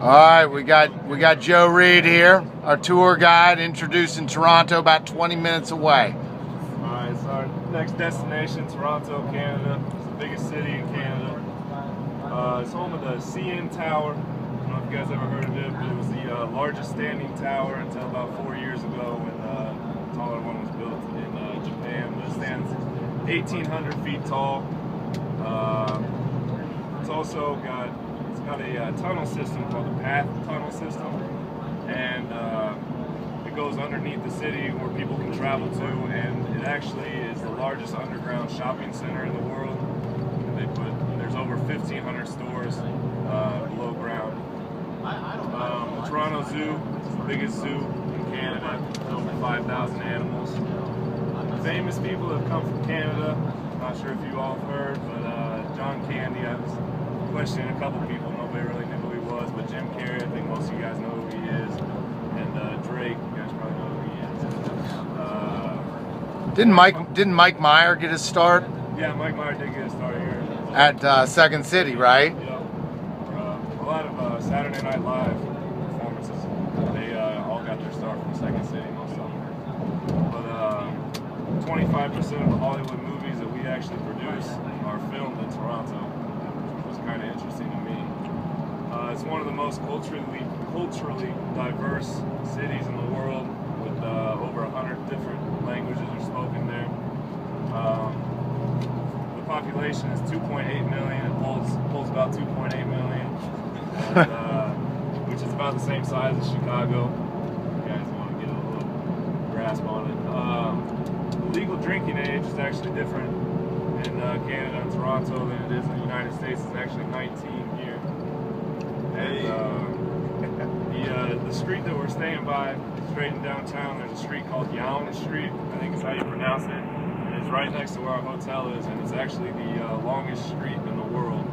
All right, we got Joe Reed here, our tour guide, introducing Toronto, about 20 minutes away. All right, so our next destination, Toronto, Canada. It's the biggest city in Canada. It's home of the CN Tower. I don't know if you guys ever heard of it, but it was the largest standing tower until about 4 years ago when the taller one was built in Japan. But it stands 1,800 feet tall. It's also got a tunnel system called the Path Tunnel System, and it goes underneath the city where people can travel to, and it actually is the largest underground shopping center in the world. There's over 1,500 stores below ground. The Toronto Zoo is the biggest zoo in Canada, over 5,000 animals. Famous people have come from Canada. I'm not sure if you all have heard, but John Candy, I was questioning a couple people. Nobody really knew who he was, but Jim Carrey, I think most of you guys know who he is. And Drake, you guys probably know who he is. Didn't Mike Meyer get his start? Yeah, Mike Meyer did get his start here. At Second City, right? Yeah. A lot of Saturday Night Live performances, they all got their start from Second City, most of them. But 25% of the Hollywood movies that we actually produce are filmed in Toronto, which was kind of interesting to me. It's one of the most culturally diverse cities in the world, with over 100 different languages are spoken there. The population is 2.8 million. It holds about 2.8 million, and, which is about the same size as Chicago. You guys want to get a little grasp on it. The legal drinking age is actually different in Canada and Toronto than it is in the United States. It's actually 19 here. And the street that we're staying by, straight in downtown, there's a street called Yonge Street, I think is how you pronounce it. And it's right next to where our hotel is, and it's actually the longest street in the world.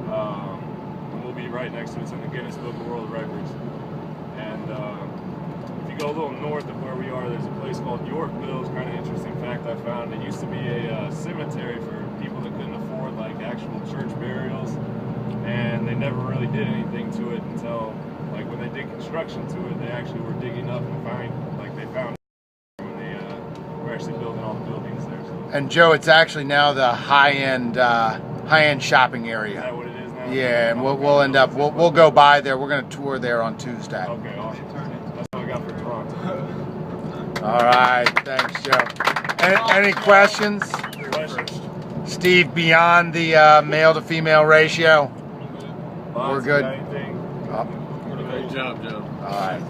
And we'll be right next to it. It's in the Guinness Book of World Records. And if you go a little north of where we are, there's a place called Yorkville. It's kind of interesting fact I found. It used to be a cemetery for people that couldn't afford like actual church burials, and they never really did anything to it until like when they did construction to it. They actually were digging up and they found when they were actually building all the buildings there. So. And Joe, it's actually now the high-end shopping area. Is that what it is now? Yeah, and we'll end up we'll go by there. We're going to tour there on Tuesday. Okay, awesome. That's what I got for Toronto. All right, thanks, Joe. Any questions? Steve, beyond the male to female ratio? We're good. Anything? Oh. Great job, Joe. All right.